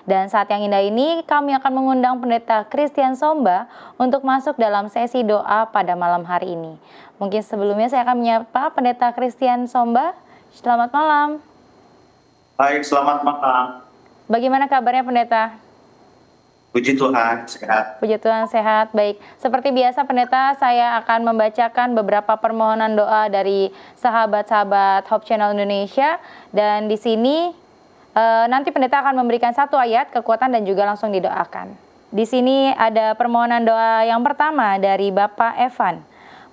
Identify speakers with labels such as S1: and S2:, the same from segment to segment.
S1: Dan saat yang indah ini kami akan mengundang Pendeta Christian Somba untuk masuk dalam sesi doa pada malam hari ini. Mungkin sebelumnya saya akan menyapa Pendeta Christian Somba. Selamat malam.
S2: Baik, selamat malam.
S1: Bagaimana kabarnya Pendeta?
S2: Puji Tuhan, sehat.
S1: Puji Tuhan sehat, baik. Seperti biasa Pendeta, saya akan membacakan beberapa permohonan doa dari sahabat-sahabat Hope Channel Indonesia. Dan di sini nanti Pendeta akan memberikan satu ayat kekuatan dan juga langsung didoakan. Di sini ada permohonan doa yang pertama dari Bapak Evan.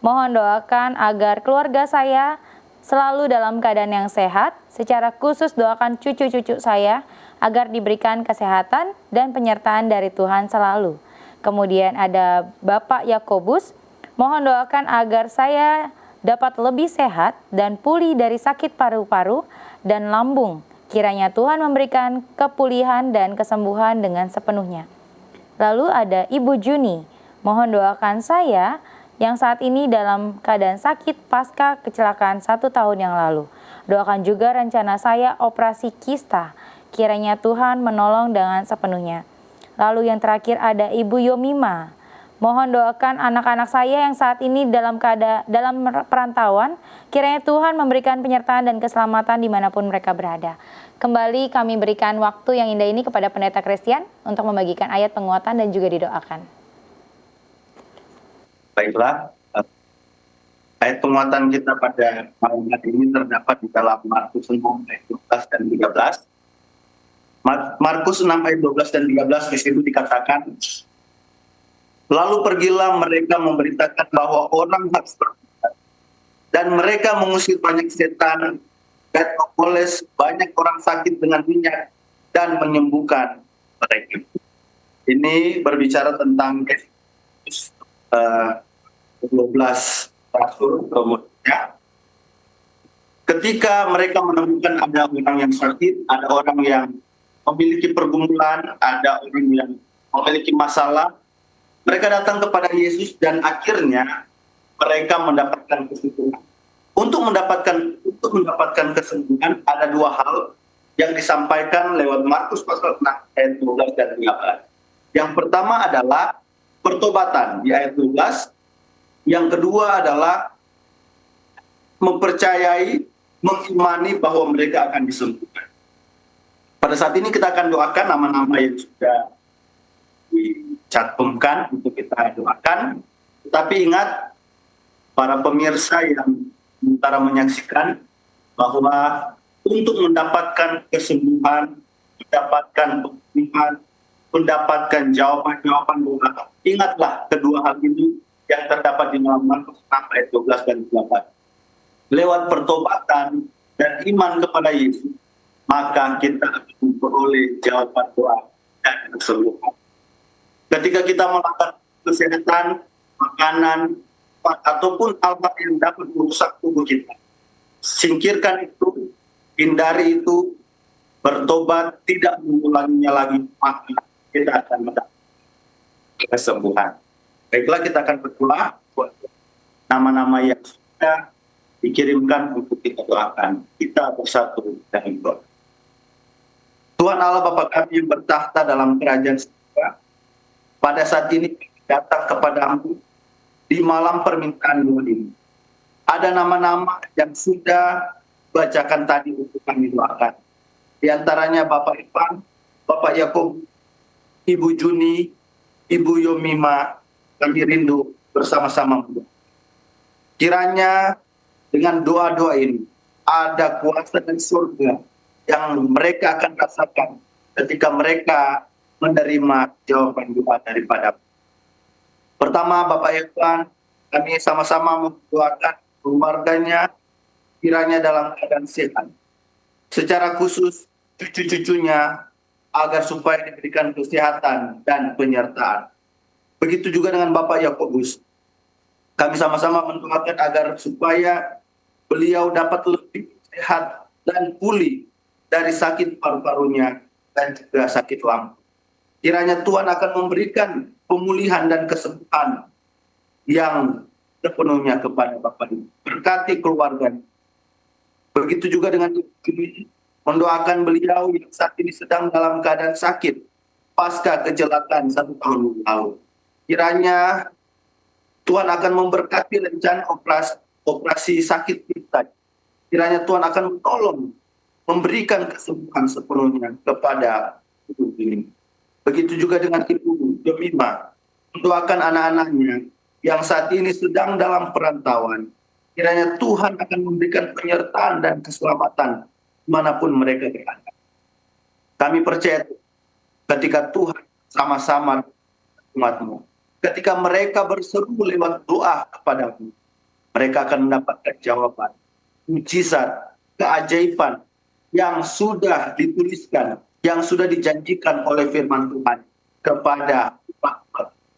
S1: Mohon doakan agar keluarga saya selalu dalam keadaan yang sehat, secara khusus doakan cucu-cucu saya agar diberikan kesehatan dan penyertaan dari Tuhan selalu. Kemudian ada Bapak Yakobus, mohon doakan agar saya dapat lebih sehat dan pulih dari sakit paru-paru dan lambung. Kiranya Tuhan memberikan kepulihan dan kesembuhan dengan sepenuhnya. Lalu ada Ibu Juni, mohon doakan saya yang saat ini dalam keadaan sakit pasca kecelakaan 1 tahun yang lalu. Doakan juga rencana saya operasi kista. Kiranya Tuhan menolong dengan sepenuhnya. Lalu yang terakhir ada Ibu Yomima. Mohon doakan anak-anak saya yang saat ini dalam perantauan. Kiranya Tuhan memberikan penyertaan dan keselamatan dimanapun mereka berada. Kembali kami berikan waktu yang indah ini kepada Pendeta Christian untuk membagikan ayat penguatan dan juga didoakan.
S2: Baiklah, ayat penguatan kita pada malam hari ini terdapat di dalam Markus 6 ayat 12 dan 13. Markus 6 ayat 12 dan 13 di situ dikatakan, lalu pergilah mereka memberitakan bahwa orang harus bertobat, dan mereka mengusir banyak setan dan mempoles banyak orang sakit dengan minyak dan menyembuhkan mereka. Ini berbicara tentang 12 rasul kemudian. Ketika mereka menemukan ada orang yang sakit, ada orang yang memiliki pergumulan, ada orang yang memiliki masalah, mereka datang kepada Yesus dan akhirnya mereka mendapatkan kesembuhan. Untuk mendapatkan kesembuhan ada dua hal yang disampaikan lewat Markus pasal 6 ayat 12 dan 13. Yang pertama adalah pertobatan di ayat 12. Yang kedua adalah mempercayai, mengimani bahwa mereka akan disembuhkan. Pada saat ini kita akan doakan nama-nama yang sudah dicantumkan untuk kita doakan. Tetapi ingat, para pemirsa yang sementara menyaksikan bahwa untuk mendapatkan kesembuhan, mendapatkan pemulihan, mendapatkan jawaban-jawaban doa, ingatlah kedua hal ini yang terdapat di dalam Markus 6 ayat 12 dan 13. Lewat pertobatan dan iman kepada Yesus, maka kita akan memperoleh jawaban doa dan kesembuhan. Ketika kita melakukan kesehatan, makanan, ataupun hal-hal yang dapat merusak tubuh kita, singkirkan itu, hindari itu, bertobat, tidak mengulanginya lagi, maka kita akan mendapatkan kesembuhan. Baiklah, kita akan berdoa buat nama-nama yang sudah dikirimkan untuk kita doakan. Kita bersatu dalam doa. Tuhan Allah Bapa kami yang bertahta dalam kerajaan surga, pada saat ini datang kepadamu di malam permintaan doa ini. Ada nama-nama yang sudah bacakan tadi untuk kami doakan. Di antaranya Bapak Ivan, Bapak Yakob, Ibu Juni, Ibu Yomima, kami rindu bersama-sama. Kiranya dengan doa-doa ini ada kuasa dari surga yang mereka akan rasakan ketika mereka menerima jawaban doa daripada. Pertama, Bapak Evan, kami sama-sama mendoakan keluarganya kiranya dalam keadaan sehat. Secara khusus cucu-cucunya agar supaya diberikan kesehatan dan penyertaan. Begitu juga dengan Bapak Yakobus. Kami sama-sama mendoakan agar supaya beliau dapat lebih sehat dan pulih dari sakit paru-parunya dan juga sakit lambung. Kiranya Tuhan akan memberikan pemulihan dan kesembuhan yang sepenuhnya kepada Bapak ini. Berkati keluarga. Begitu juga dengan Ibu, mendoakan beliau yang saat ini sedang dalam keadaan sakit pasca kecelakaan 1 tahun lalu. Kiranya Tuhan akan memberkati rencana operasi sakit kita. Kiranya Tuhan akan menolong, memberikan kesembuhan sepenuhnya kepada ibu ini. Begitu juga dengan Ibu Jemima, mendoakan anak-anaknya yang saat ini sedang dalam perantauan. Kiranya Tuhan akan memberikan penyertaan dan keselamatan dimanapun mereka berada. Kami percaya ketika Tuhan sama-sama umatmu, ketika mereka berseru lewat doa kepadamu, mereka akan mendapatkan jawaban, mujizat, keajaiban yang sudah dituliskan, yang sudah dijanjikan oleh firman Tuhan kepada umat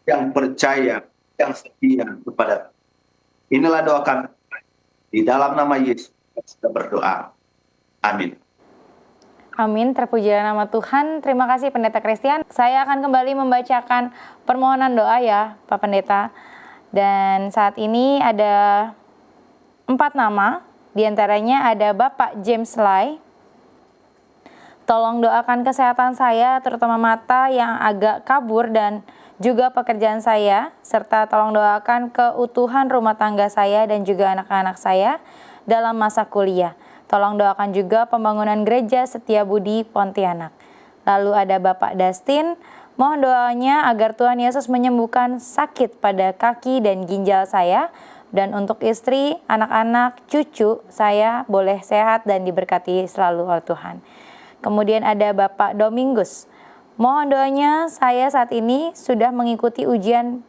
S2: yang percaya, yang setia kepada Tuhan. Inilah doa kami. Di dalam nama Yesus kita sudah berdoa. Amin.
S1: Amin, terpujilah nama Tuhan. Terima kasih Pendeta Christian. Saya akan kembali membacakan permohonan doa ya Pak Pendeta. Dan saat ini ada 4 nama, diantaranya ada Bapak James Lai. Tolong doakan kesehatan saya, terutama mata yang agak kabur dan juga pekerjaan saya, serta tolong doakan keutuhan rumah tangga saya dan juga anak-anak saya dalam masa kuliah. Tolong doakan juga pembangunan gereja Setiabudi Pontianak. Lalu ada Bapak Dustin, mohon doanya agar Tuhan Yesus menyembuhkan sakit pada kaki dan ginjal saya, dan untuk istri, anak-anak, cucu saya boleh sehat dan diberkati selalu oleh Tuhan. Kemudian ada Bapak Domingus, mohon doanya saya saat ini sudah mengikuti ujian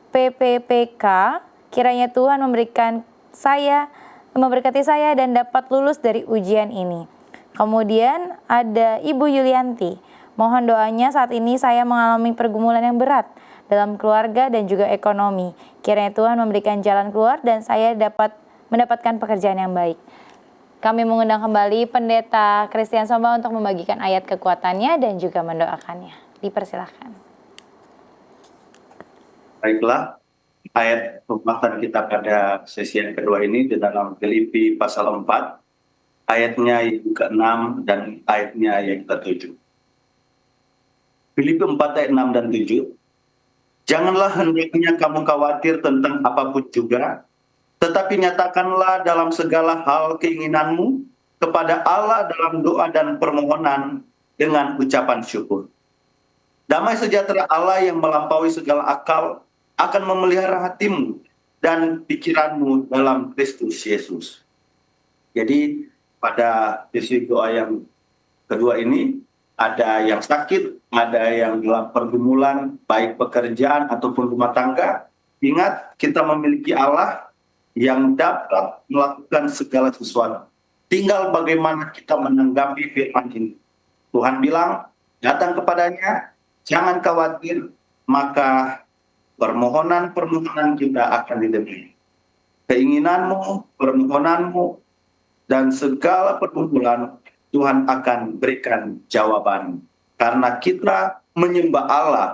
S1: PPPK, kiranya Tuhan memberkati saya dan dapat lulus dari ujian ini. Kemudian ada Ibu Yulianti, mohon doanya saat ini saya mengalami pergumulan yang berat dalam keluarga dan juga ekonomi. Kiranya Tuhan memberikan jalan keluar dan saya dapat mendapatkan pekerjaan yang baik. Kami mengundang kembali Pendeta Christian Somba untuk membagikan ayat kekuatannya dan juga mendoakannya. Dipersilahkan.
S2: Baiklah, ayat pembahasan kita pada sesi yang kedua ini di dalam Filipi pasal 4, ayatnya yang ke-6 dan ayatnya yang ke-7. Filipi 4 ayat 6 dan 7. Janganlah hendaknya kamu khawatir tentang apapun juga, tetapi nyatakanlah dalam segala hal keinginanmu kepada Allah dalam doa dan permohonan dengan ucapan syukur. Damai sejahtera Allah yang melampaui segala akal akan memelihara hatimu dan pikiranmu dalam Kristus Yesus. Jadi pada sesi doa yang kedua ini, ada yang sakit, ada yang dalam pergumulan, baik pekerjaan ataupun rumah tangga. Ingat, kita memiliki Allah yang dapat melakukan segala sesuatu. Tinggal bagaimana kita menanggapi firman ini. Tuhan bilang, datang kepadanya, jangan khawatir, maka permohonan-permohonan kita akan didengar. Keinginanmu, permohonanmu, dan segala pergumulan Tuhan akan berikan jawaban. Karena kita menyembah Allah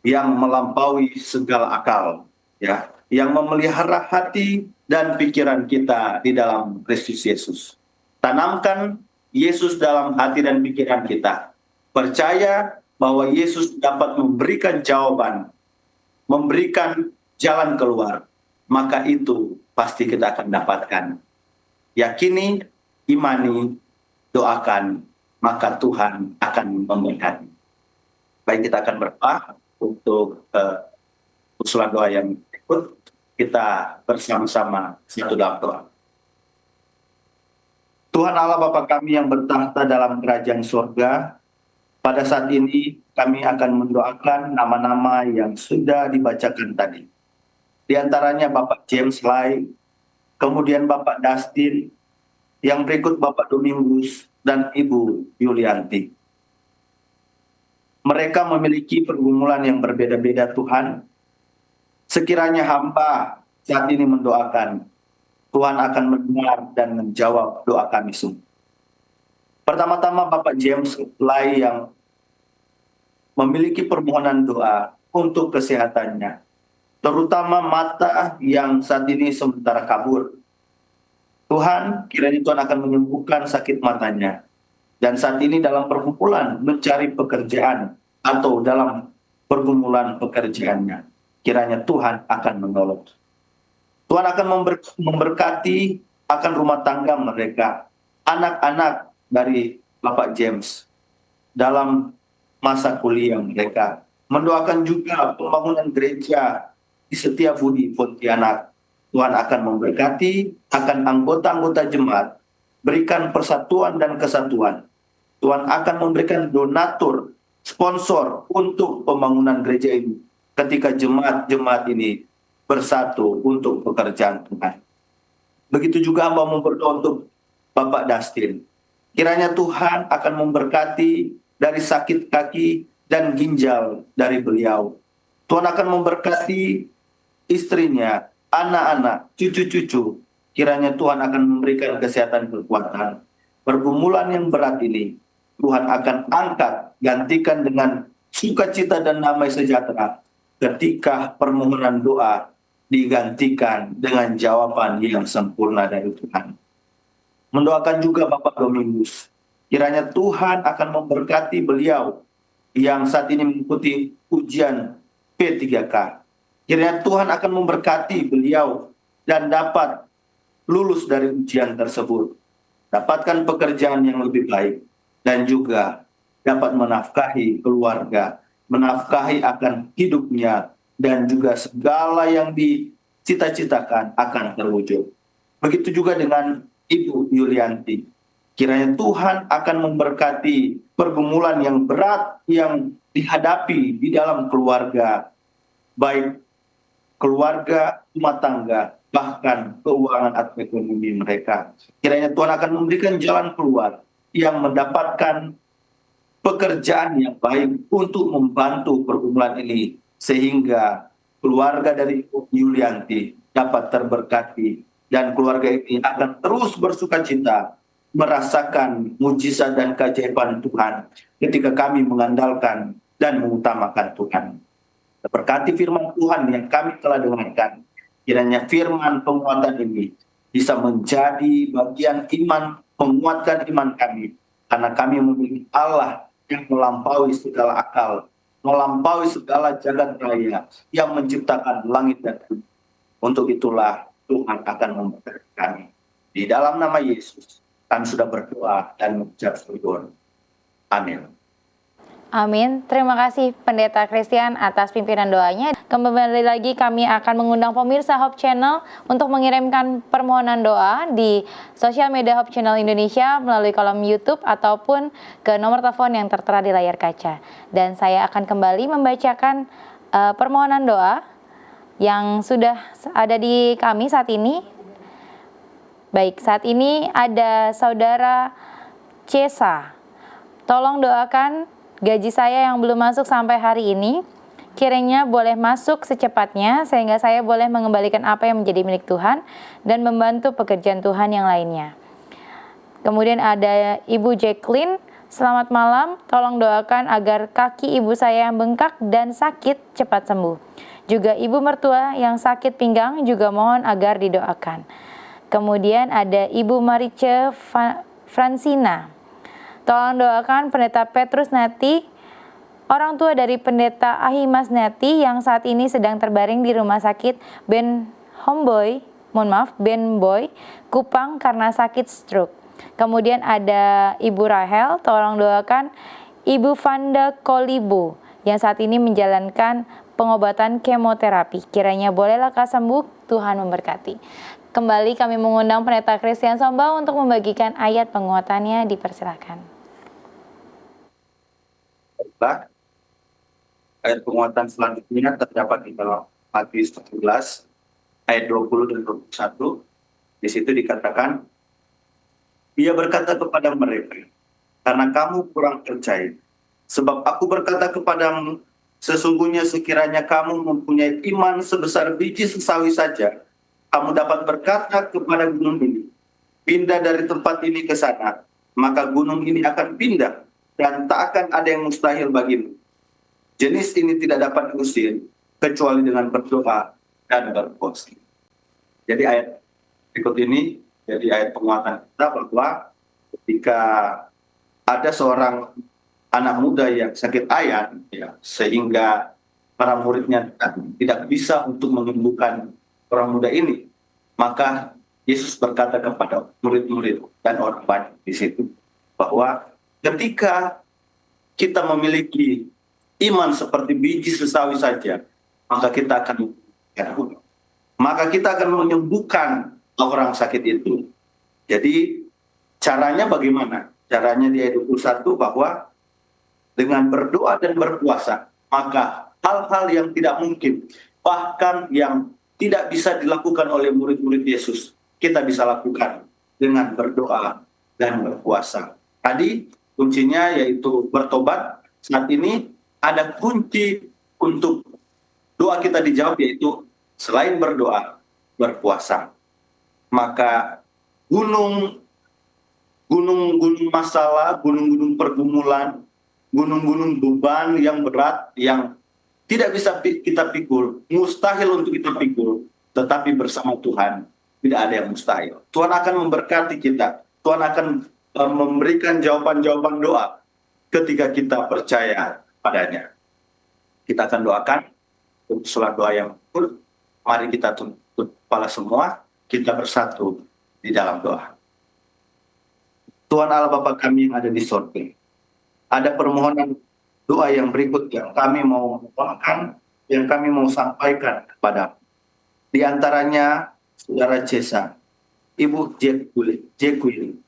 S2: yang melampaui segala akal, ya, yang memelihara hati dan pikiran kita di dalam Kristus Yesus. Tanamkan Yesus dalam hati dan pikiran kita. Percaya bahwa Yesus dapat memberikan jawaban, memberikan jalan keluar. Maka itu pasti kita akan dapatkan. Yakini, imani, doakan, maka Tuhan akan memberkati. Baik, kita akan berdoa untuk usulan doa yang berikut. Kita bersama-sama satu dalam doa. Tuhan Allah Bapa kami yang bertahta dalam kerajaan surga, pada saat ini kami akan mendoakan nama-nama yang sudah dibacakan tadi. Di antaranya Bapak James Lai, kemudian Bapak Dustin, yang berikut Bapak Domingus dan Ibu Yulianti. Mereka memiliki pergumulan yang berbeda-beda Tuhan. Sekiranya hamba saat ini mendoakan, Tuhan akan mendengar dan menjawab doa kami semua. Pertama-tama Bapak James Lai yang memiliki permohonan doa untuk kesehatannya, terutama mata yang saat ini sementara kabur. Tuhan, kiranya Tuhan akan menyembuhkan sakit matanya. dan saat ini dalam perkumpulan mencari pekerjaan atau dalam pergumulan pekerjaannya. Kiranya Tuhan akan menolong. Tuhan akan memberkati akan rumah tangga mereka, anak-anak dari Bapak James dalam masa kuliah mereka. Mendoakan juga pembangunan gereja di Setiabudi, Pontianak. Tuhan akan memberkati akan anggota-anggota jemaat, berikan persatuan dan kesatuan. Tuhan akan memberikan donatur, sponsor untuk pembangunan gereja ini ketika jemaat-jemaat ini bersatu untuk pekerjaan Tuhan. Begitu juga hamba berdoa untuk Bapak Dustin. Kiranya Tuhan akan memberkati dari sakit kaki dan ginjal dari beliau. Tuhan akan memberkati istrinya, anak-anak, cucu-cucu. Kiranya Tuhan akan memberikan kesehatan kekuatan. Pergumulan yang berat ini Tuhan akan angkat, gantikan dengan sukacita dan damai sejahtera ketika permohonan doa digantikan dengan jawaban yang sempurna dari Tuhan. Mendoakan juga Bapak Dominus. Kiranya Tuhan akan memberkati beliau yang saat ini mengikuti ujian P3K. Kiranya Tuhan akan memberkati beliau dan dapat lulus dari ujian tersebut. Dapatkan pekerjaan yang lebih baik dan juga dapat menafkahi keluarga, menafkahi akan hidupnya dan juga segala yang dicita-citakan akan terwujud. Begitu juga dengan Ibu Yulianti. Kiranya Tuhan akan memberkati pergumulan yang berat yang dihadapi di dalam keluarga, baik keluarga, rumah tangga, bahkan keuangan atau ekonomi mereka. Kiranya Tuhan akan memberikan jalan keluar yang mendapatkan pekerjaan yang baik untuk membantu pergumulan ini, sehingga keluarga dari Yulianti dapat terberkati dan keluarga ini akan terus bersuka cita merasakan mujizat dan keajaiban Tuhan ketika kami mengandalkan dan mengutamakan Tuhan. Berkati firman Tuhan yang kami telah dengarkan, kiranya firman penguatan ini bisa menjadi bagian iman, menguatkan iman kami, karena kami memiliki Allah yang melampaui segala akal, melampaui segala jagat raya, yang menciptakan langit dan bumi. Untuk itulah Tuhan akan memberkati kami. Di dalam nama Yesus, kami sudah berdoa dan mengucap syukur. Amin.
S1: Amin. Terima kasih Pendeta Christian atas pimpinan doanya. Kembali lagi kami akan mengundang pemirsa Hope Channel untuk mengirimkan permohonan doa di sosial media Hope Channel Indonesia melalui kolom YouTube ataupun ke nomor telepon yang tertera di layar kaca. Dan saya akan kembali membacakan permohonan doa yang sudah ada di kami saat ini. Baik, saat ini ada Saudara Cesa. Tolong doakan gaji saya yang belum masuk sampai hari ini, kiranya boleh masuk secepatnya sehingga saya boleh mengembalikan apa yang menjadi milik Tuhan dan membantu pekerjaan Tuhan yang lainnya. Kemudian ada Ibu Jacqueline, selamat malam, tolong doakan agar kaki ibu saya yang bengkak dan sakit cepat sembuh. Juga ibu mertua yang sakit pinggang juga mohon agar didoakan. Kemudian ada Ibu Marice Francina. Tolong doakan Pendeta Petrus Nati, orang tua dari Pendeta Ahimas Nati yang saat ini sedang terbaring di rumah sakit Ben Boy, Kupang karena sakit stroke. Kemudian ada Ibu Rahel, tolong doakan Ibu Vanda Kolibu yang saat ini menjalankan pengobatan kemoterapi. Kiranya boleh lekas sembuh, Tuhan memberkati. Kembali kami mengundang Pendeta Christian Somba untuk membagikan ayat penguatannya, dipersilakan.
S2: Ayat penguatan selanjutnya terdapat di dalam Matius 17 ayat 20 dan 21. Di situ dikatakan, Ia berkata kepada mereka, karena kamu kurang percaya, sebab aku berkata kepadamu, sesungguhnya sekiranya kamu mempunyai iman sebesar biji sesawi saja, kamu dapat berkata kepada gunung ini, pindah dari tempat ini ke sana, maka gunung ini akan pindah, dan tak akan ada yang mustahil bagimu. Jenis ini tidak dapat diusir, kecuali dengan berdoa dan berpuasa. Jadi ayat berikut ini, jadi ayat penguatan kita bahwa ketika ada seorang anak muda yang sakit ayan, ya, sehingga para muridnya tidak bisa untuk menyembuhkan orang muda ini. Maka Yesus berkata kepada murid-murid dan orang banyak di situ bahwa ketika kita memiliki iman seperti biji sesawi saja, maka kita akan menyembuhkan orang sakit itu. Jadi caranya bagaimana? Caranya di ayat 21 bahwa dengan berdoa dan berpuasa, maka hal-hal yang tidak mungkin, bahkan yang tidak bisa dilakukan oleh murid-murid Yesus, kita bisa lakukan dengan berdoa dan berpuasa. Tadi kuncinya yaitu bertobat. Saat ini ada kunci untuk doa kita dijawab, yaitu selain berdoa, berpuasa. Maka gunung masalah, gunung-gunung pergumulan, gunung-gunung beban yang berat, yang tidak bisa kita pikul, mustahil untuk kita pikul, tetapi bersama Tuhan tidak ada yang mustahil. Tuhan akan memberkati kita, Tuhan akan memberikan jawaban-jawaban doa ketika kita percaya padanya. Kita akan doakan untuk sholat doa yang betul. Mari kita tuntut kepala semua, kita bersatu di dalam doa. Tuhan Allah Bapa kami yang ada di sorga, ada permohonan doa yang berikut yang kami mau doakan, yang kami mau sampaikan kepada. Di antaranya Saudara Cesa, Ibu Jekuili,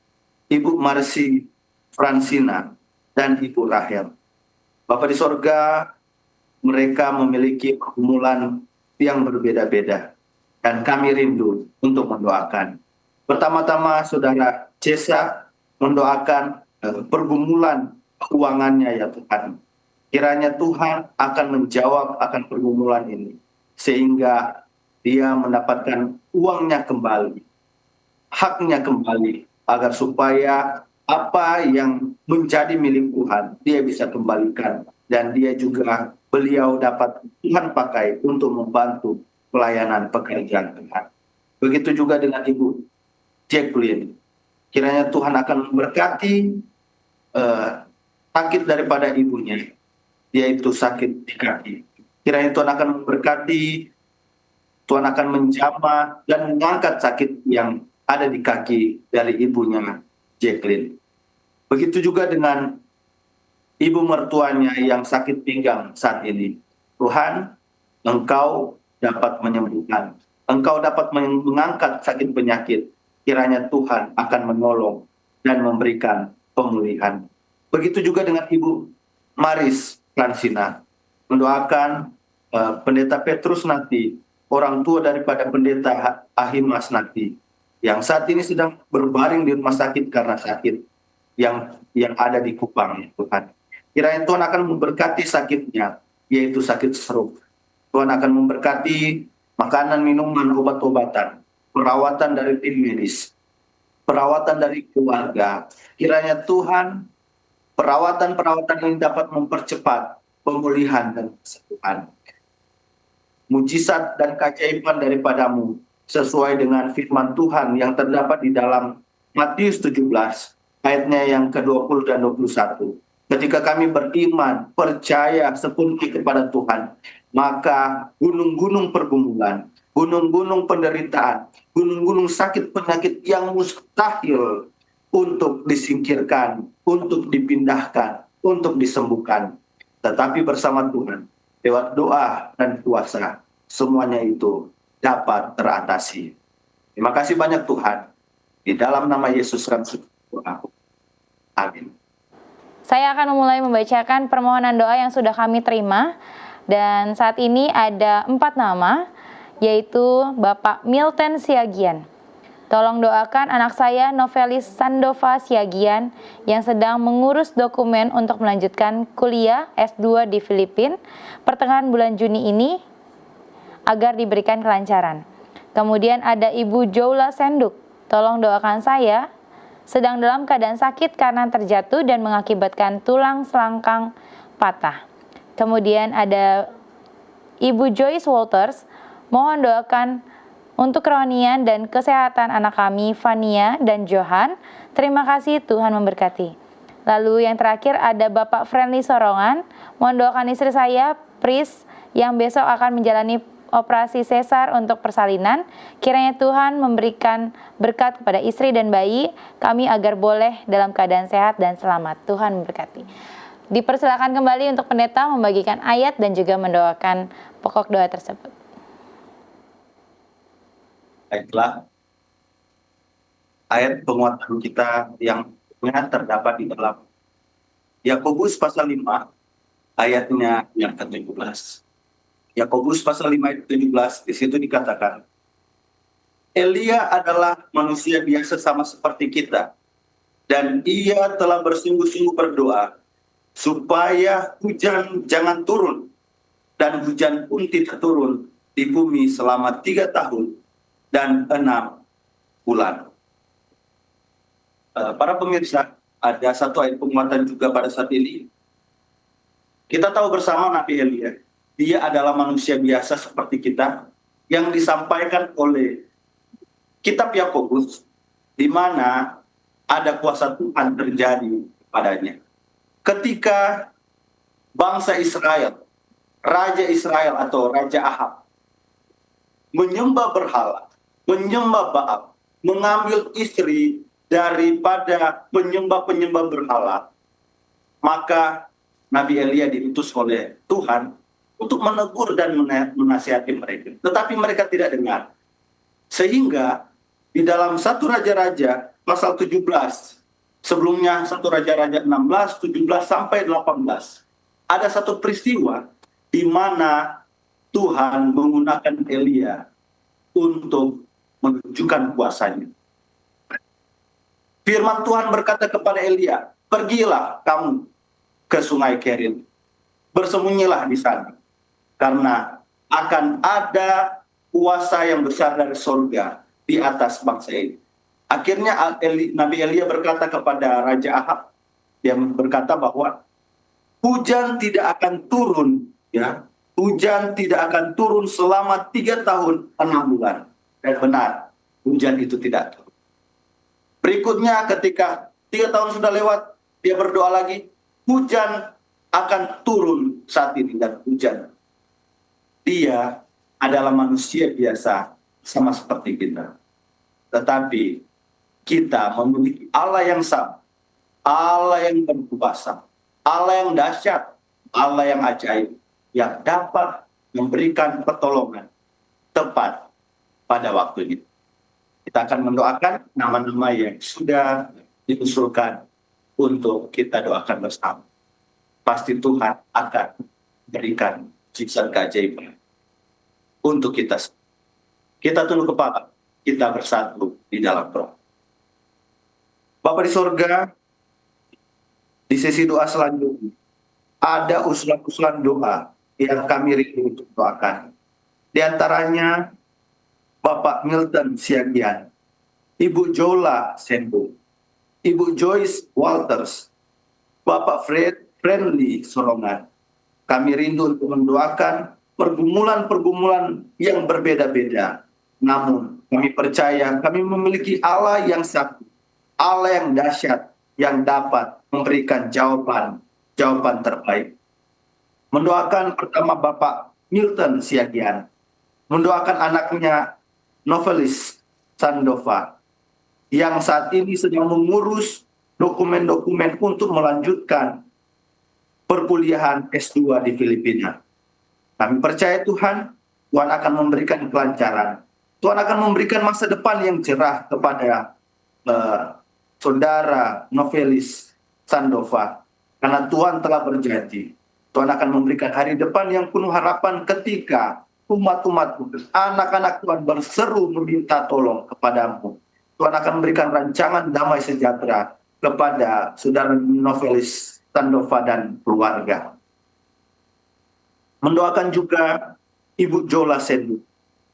S2: Ibu Marsi Fransina, dan Ibu Rahel. Bapak di sorga, mereka memiliki pergumulan yang berbeda-beda, dan kami rindu untuk mendoakan. Pertama-tama Saudara Cesa mendoakan pergumulan keuangannya ya Tuhan. Kiranya Tuhan akan menjawab akan pergumulan ini, sehingga dia mendapatkan uangnya kembali, haknya kembali, agar supaya apa yang menjadi milik Tuhan, dia bisa kembalikan. Dan dia juga, beliau dapat Tuhan pakai untuk membantu pelayanan pekerjaan Tuhan. Begitu juga dengan Ibu Jacqueline. Kiranya Tuhan akan memberkati sakit daripada ibunya, yaitu sakit di kaki. Kiranya Tuhan akan memberkati, Tuhan akan menjamah dan mengangkat sakit yang ada di kaki dari ibunya Jacqueline. Begitu juga dengan ibu mertuanya yang sakit pinggang saat ini. Tuhan, Engkau dapat menyembuhkan, Engkau dapat mengangkat sakit penyakit. Kiranya Tuhan akan menolong dan memberikan pemulihan. Begitu juga dengan Ibu Maris Fransina, mendoakan Pendeta Petrus Nati, orang tua daripada Pendeta Ahimas Nati, yang saat ini sedang berbaring di rumah sakit karena sakit yang ada di Kupang, Tuhan. Kiranya Tuhan akan memberkati sakitnya, yaitu sakit stroke. Tuhan akan memberkati makanan, minuman, obat-obatan, perawatan dari tim medis, perawatan dari keluarga. Kiranya Tuhan, perawatan ini dapat mempercepat pemulihan dan kesembuhan. Mujizat dan keajaiban daripadamu sesuai dengan firman Tuhan yang terdapat di dalam Matius 17 ayatnya yang ke-20 dan 21. Ketika kami beriman, percaya sepenuhnya kepada Tuhan, maka gunung-gunung pergumulan, gunung-gunung penderitaan, gunung-gunung sakit penyakit yang mustahil untuk disingkirkan, untuk dipindahkan, untuk disembuhkan. Tetapi bersama Tuhan, lewat doa dan puasa, semuanya itu dapat teratasi. Terima kasih banyak Tuhan. Di dalam nama Yesus kami berdoa. Amin.
S1: Saya akan memulai membacakan permohonan doa yang sudah kami terima. Dan saat ini ada 4 nama, yaitu Bapak Milton Siagian. Tolong doakan anak saya Novelis Sandova Siagian yang sedang mengurus dokumen untuk melanjutkan kuliah S2 di Filipina pertengahan bulan Juni ini agar diberikan kelancaran. Kemudian ada Ibu Joula Senduk. Tolong doakan saya sedang dalam keadaan sakit karena terjatuh dan mengakibatkan tulang selangkang patah. Kemudian ada Ibu Joyce Walters. Mohon doakan untuk kerohanian dan kesehatan anak kami, Fania dan Johan. Terima kasih, Tuhan memberkati. Lalu yang terakhir ada Bapak Friendly Sorongan. Mohon doakan istri saya, Pris, yang besok akan menjalani operasi sesar untuk persalinan. Kiranya Tuhan memberikan berkat kepada istri dan bayi kami agar boleh dalam keadaan sehat dan selamat. Tuhan memberkati. Dipersilakan kembali untuk pendeta membagikan ayat dan juga mendoakan pokok doa tersebut.
S2: Baiklah, ayat penguatan kita yang terdapat di dalam Yakobus pasal 5 ayatnya yang ke-17. Yakobus pasal 5 ayat 17, di situ dikatakan, Elia adalah manusia biasa sama seperti kita, dan ia telah bersungguh-sungguh berdoa supaya hujan jangan turun, dan hujan pun tidak turun di bumi selama 3 tahun dan 6 bulan. Para pemirsa, ada satu ayat penguatan juga pada saat ini. Kita tahu bersama Nabi Elia, dia adalah manusia biasa seperti kita, yang disampaikan oleh kitab Yakobus, di mana ada kuasa Tuhan terjadi padanya. Ketika bangsa Israel, Raja Israel atau Raja Ahab, menyembah berhala, menyembah Baal, mengambil istri daripada penyembah-penyembah berhala, maka Nabi Elia diutus oleh Tuhan untuk menegur dan menasihati mereka. Tetapi mereka tidak dengar. Sehingga di dalam 1 Raja-Raja pasal 17, sebelumnya 1 Raja-Raja 16, 17 sampai 18, ada satu peristiwa di mana Tuhan menggunakan Elia untuk menunjukkan kuasanya. Firman Tuhan berkata kepada Elia, pergilah kamu ke sungai Kerit, bersembunyilah di sana, karena akan ada kuasa yang besar dari surga di atas bangsa ini. Akhirnya Nabi Elia berkata kepada Raja Ahab, dia berkata bahwa hujan tidak akan turun, ya, hujan tidak akan turun selama 3 tahun 6 bulan. Dan benar, hujan itu tidak turun. Berikutnya ketika 3 tahun sudah lewat, dia berdoa lagi, hujan akan turun saat ini dan hujan. Dia adalah manusia biasa sama seperti kita. Tetapi kita memiliki Allah yang sama, Allah yang berkuasa, Allah yang dahsyat, Allah yang ajaib, yang dapat memberikan pertolongan tepat pada waktunya. Kita akan mendoakan nama-nama yang sudah diusulkan untuk kita doakan bersama. Pasti Tuhan akan berikan mujizat keajaiban untuk kita. Kita tunduk kepala, kita bersatu di dalam roh. Bapa di sorga, di sesi doa selanjutnya, ada usulan-usulan doa yang kami rindu untuk doakan. Di antaranya, Bapak Milton Siagian, Ibu Jola Sendu, Ibu Joyce Walters, Bapak Friendly Sorongan. Kami rindu untuk mendoakan pergumulan-pergumulan yang berbeda-beda. Namun kami percaya kami memiliki Allah yang sakti, Allah yang dahsyat, yang dapat memberikan jawaban terbaik. Mendoakan pertama Bapak Milton Siagian, mendoakan anaknya Novelis Sandova, yang saat ini sedang mengurus dokumen-dokumen untuk melanjutkan perkuliahan S2 di Filipina. Kami percaya Tuhan akan memberikan kelancaran. Tuhan akan memberikan masa depan yang cerah kepada saudara Novelis Sandova. Karena Tuhan telah berjanji, Tuhan akan memberikan hari depan yang penuh harapan ketika umat-umat kudus, anak-anak Tuhan berseru meminta tolong kepadamu. Tuhan akan memberikan rancangan damai sejahtera kepada saudara Novelis Sandova dan keluarga. Mendoakan juga Ibu Jola Sendu,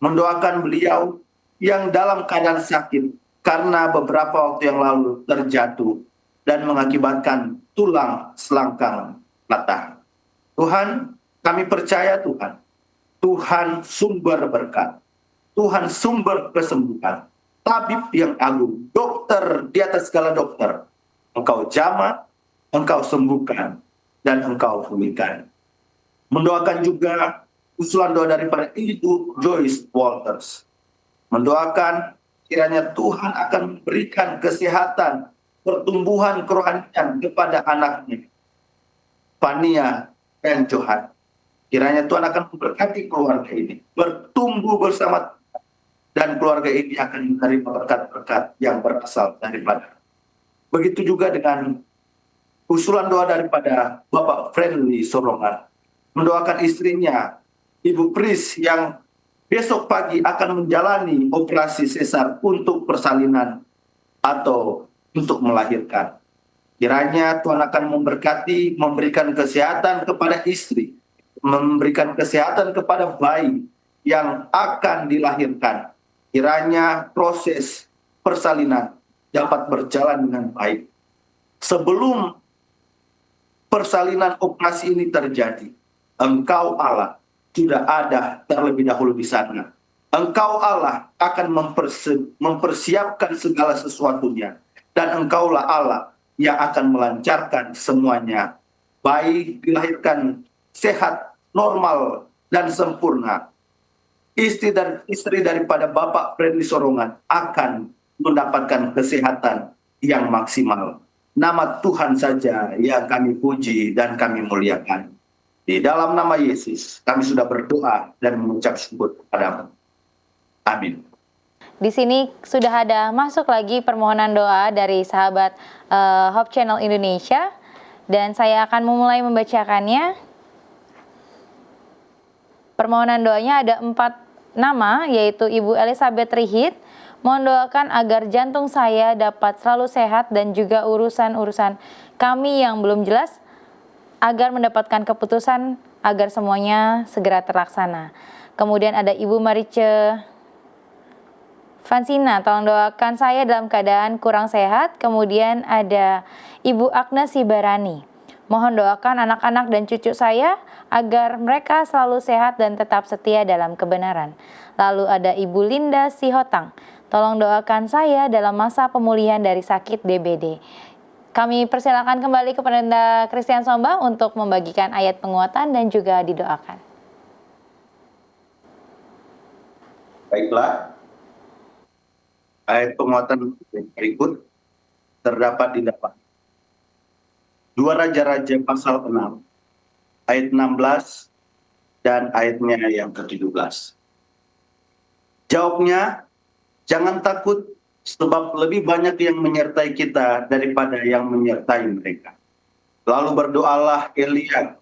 S2: mendoakan beliau yang dalam keadaan sakit karena beberapa waktu yang lalu terjatuh dan mengakibatkan tulang selangkang patah. Tuhan, kami percaya Tuhan, Tuhan sumber berkat, Tuhan sumber kesembuhan, tabib yang agung, dokter di atas segala dokter. Engkau jamah engkau sembuhkan, dan engkau pulihkan. Mendoakan juga usulan doa daripada Ibu Joyce Walters. Mendoakan kiranya Tuhan akan memberikan kesehatan, pertumbuhan kerohanian kepada anaknya, Fania dan Johan. Kiranya Tuhan akan memberkati keluarga ini, bertumbuh bersama, dan keluarga ini akan menerima berkat-berkat yang berasal daripada. Begitu juga dengan usulan doa daripada Bapak Friendly Sorongan, mendoakan istrinya, Ibu Pris, yang besok pagi akan menjalani operasi sesar untuk persalinan atau untuk melahirkan. Kiranya Tuhan akan memberkati, memberikan kesehatan kepada istri, memberikan kesehatan kepada bayi yang akan dilahirkan. Kiranya proses persalinan dapat berjalan dengan baik. Sebelum persalinan operasi ini terjadi, Engkau Allah sudah ada terlebih dahulu di sana. Engkau Allah akan mempersiapkan segala sesuatunya. Dan Engkaulah Allah yang akan melancarkan semuanya. Baik dilahirkan sehat, normal, dan sempurna. Istri daripada Bapak Friendly Sorongan akan mendapatkan kesehatan yang maksimal. Nama Tuhan saja yang kami puji dan kami muliakan. Di dalam nama Yesus, kami sudah berdoa dan mengucap syukur kepadamu. Amin.
S1: Di sini sudah ada masuk lagi permohonan doa dari sahabat Hope Channel Indonesia, dan saya akan memulai membacakannya. Permohonan doanya ada 4 nama, yaitu Ibu Elizabeth Rihit. Mohon doakan agar jantung saya dapat selalu sehat dan juga urusan-urusan kami yang belum jelas agar mendapatkan keputusan agar semuanya segera terlaksana. Kemudian ada Ibu Marice Fransina, tolong doakan saya dalam keadaan kurang sehat. Kemudian ada Ibu Agnes Sibarani. Mohon doakan anak-anak dan cucu saya agar mereka selalu sehat dan tetap setia dalam kebenaran. Lalu ada Ibu Linda Sihotang. Tolong doakan saya dalam masa pemulihan dari sakit DBD. Kami persilakan kembali ke Pendeta Christian Somba untuk membagikan ayat penguatan dan juga didoakan.
S2: Baiklah, ayat penguatan berikut terdapat di depan. 2 Raja-Raja pasal 6, ayat 16 dan ayatnya yang ke-17. Jawabnya, jangan takut, sebab lebih banyak yang menyertai kita daripada yang menyertai mereka. Lalu berdoalah Elia,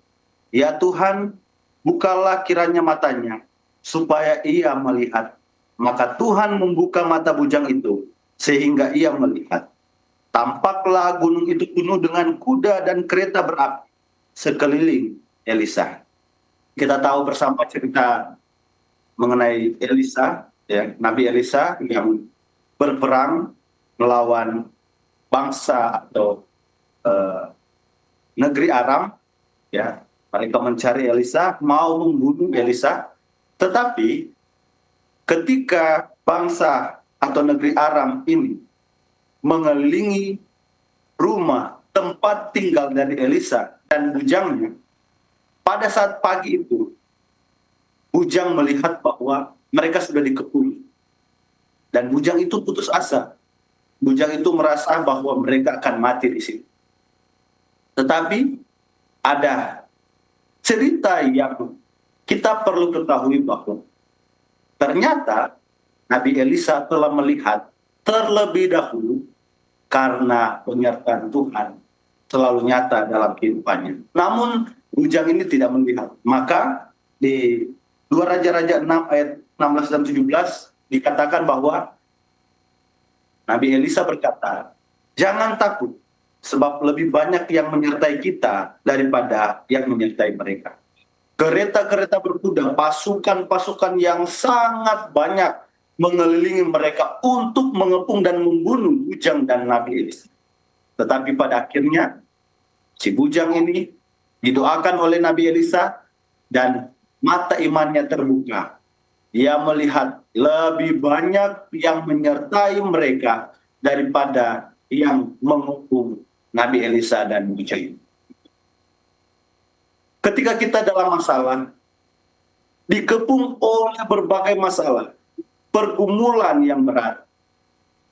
S2: ya Tuhan, bukalah kiranya matanya, supaya ia melihat. Maka Tuhan membuka mata bujang itu, sehingga ia melihat. Tampaklah gunung itu penuh dengan kuda dan kereta berapi sekeliling Elisa. Kita tahu bersama cerita mengenai Elisa, ya, Nabi Elisa yang berperang melawan bangsa atau negeri Aram, ya. Mereka mencari Elisa, mau membunuh Elisa, tetapi ketika bangsa atau negeri Aram ini mengelilingi rumah tempat tinggal dari Elisa dan bujangnya, pada saat pagi itu bujang melihat bahwa mereka sudah dikepung. Dan bujang itu putus asa. Bujang itu merasa bahwa mereka akan mati di sini. Tetapi ada cerita yang kita perlu ketahui bahwa ternyata Nabi Elisa telah melihat terlebih dahulu karena penyertaan Tuhan selalu nyata dalam kehidupannya. Namun bujang ini tidak melihat. Maka di 2 Raja-Raja 6 ayat 16 dan 17 dikatakan bahwa Nabi Elisa berkata, jangan takut, sebab lebih banyak yang menyertai kita daripada yang menyertai mereka. Kereta-kereta berkuda, pasukan-pasukan yang sangat banyak mengelilingi mereka untuk mengepung dan membunuh bujang dan Nabi Elisa. Tetapi pada akhirnya, si bujang ini didoakan oleh Nabi Elisa dan mata imannya terbuka. Ia melihat lebih banyak yang menyertai mereka daripada yang mengepung Nabi Elisa dan Bu Joy. Ketika kita dalam masalah, dikepung oleh berbagai masalah, pergumulan yang berat,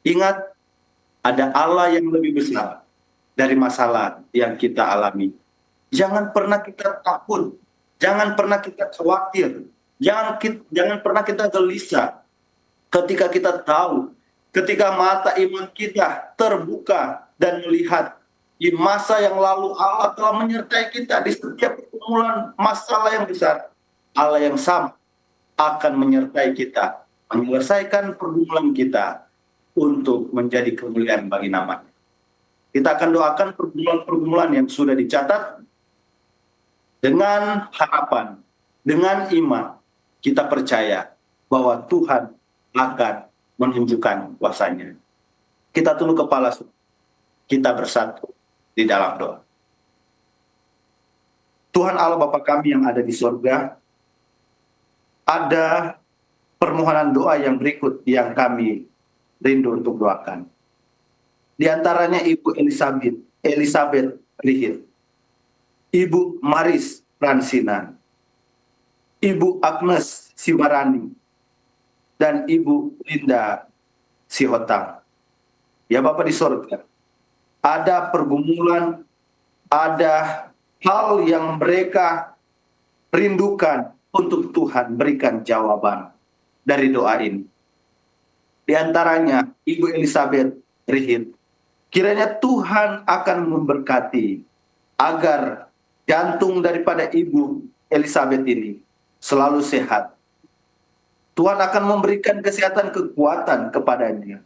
S2: ingat, ada Allah yang lebih besar dari masalah yang kita alami. Jangan pernah kita takut, jangan pernah kita khawatir, jangan pernah kita gelisah ketika kita tahu, ketika mata iman kita terbuka dan melihat di masa yang lalu Allah telah menyertai kita di setiap pergumulan masalah yang besar. Allah yang sama akan menyertai kita, menyelesaikan pergumulan kita untuk menjadi kemuliaan bagi nama-Nya. Kita akan doakan pergumulan-pergumulan yang sudah dicatat dengan harapan, dengan iman. Kita percaya bahwa Tuhan akan menunjukkan kuasa-Nya. Kita tunduk kepala, kita bersatu di dalam doa. Tuhan Allah Bapa kami yang ada di surga, ada permohonan doa yang berikut yang kami rindu untuk doakan. Di antaranya Ibu Elizabeth Rihit, Ibu Maris Fransina, Ibu Agnes Sibarani, dan Ibu Linda Sihotang. Ya Bapak di surga, ada pergumulan, ada hal yang mereka rindukan untuk Tuhan berikan jawaban dari doa ini. Di antaranya Ibu Elizabeth Rihit, kiranya Tuhan akan memberkati agar jantung daripada Ibu Elizabeth ini selalu sehat. Tuhan akan memberikan kesehatan, kekuatan kepadanya,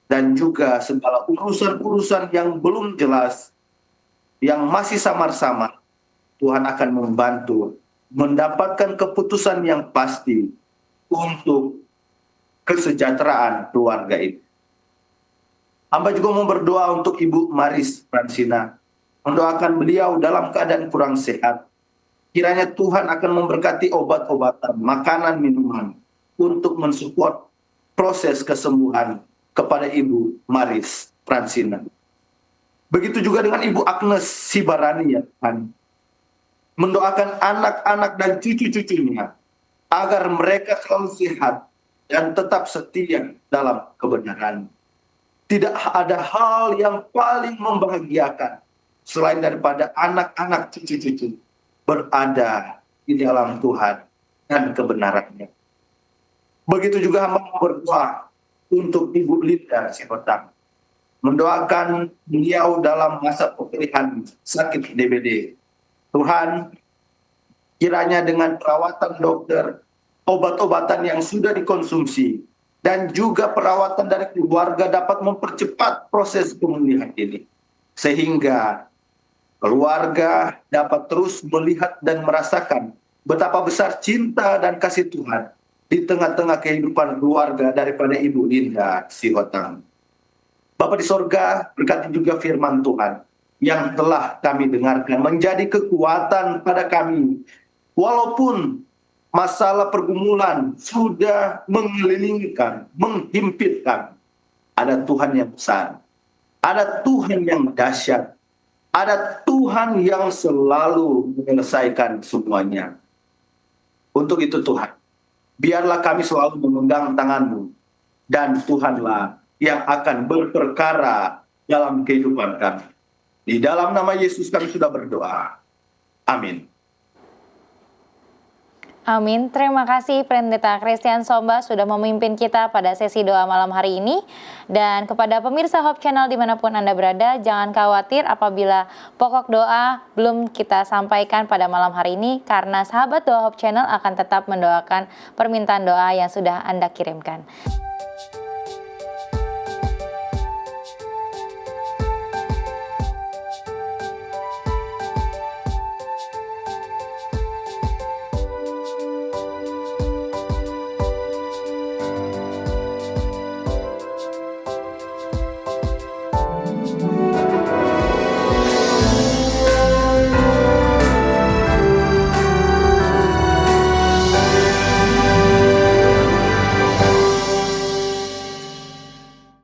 S2: dan juga segala urusan-urusan yang belum jelas, yang masih samar-samar, Tuhan akan membantu mendapatkan keputusan yang pasti untuk kesejahteraan keluarga ini. Hamba juga mau berdoa untuk Ibu Maris Fransina, mendoakan beliau dalam keadaan kurang sehat. Kiranya Tuhan akan memberkati obat-obatan, makanan, minuman untuk mensupport proses kesembuhan kepada Ibu Maris Fransina. Begitu juga dengan Ibu Agnes Sibarani, ya Tuhan. Mendoakan anak-anak dan cucu-cucunya agar mereka selalu sehat dan tetap setia dalam kebenaran. Tidak ada hal yang paling membahagiakan selain daripada anak-anak cucu-cucu berada di dalam Tuhan dan kebenarannya. Begitu juga hamba berdoa untuk Ibu Linda Sihotang, mendoakan beliau dalam masa pemulihan sakit DBD. Tuhan, kiranya dengan perawatan dokter, obat-obatan yang sudah dikonsumsi, dan juga perawatan dari keluarga dapat mempercepat proses pemulihan ini. Sehingga keluarga dapat terus melihat dan merasakan betapa besar cinta dan kasih Tuhan di tengah-tengah kehidupan keluarga daripada Ibu Linda Sihotang. Bapa di sorga, berkati juga firman Tuhan yang telah kami dengarkan menjadi kekuatan pada kami. Walaupun masalah pergumulan sudah mengelilingkan, menghimpitkan, ada Tuhan yang besar, ada Tuhan yang dahsyat, ada Tuhan yang selalu menyelesaikan semuanya. Untuk itu Tuhan, biarlah kami selalu memegang tangan-Mu, dan Tuhanlah yang akan berperkara dalam kehidupan kami. Di dalam nama Yesus kami sudah berdoa. Amin.
S1: Amin. Terima kasih Pendeta Christian Somba sudah memimpin kita pada sesi doa malam hari ini. Dan kepada pemirsa Hope Channel dimanapun Anda berada, jangan khawatir apabila pokok doa belum kita sampaikan pada malam hari ini, karena sahabat doa Hope Channel akan tetap mendoakan permintaan doa yang sudah Anda kirimkan.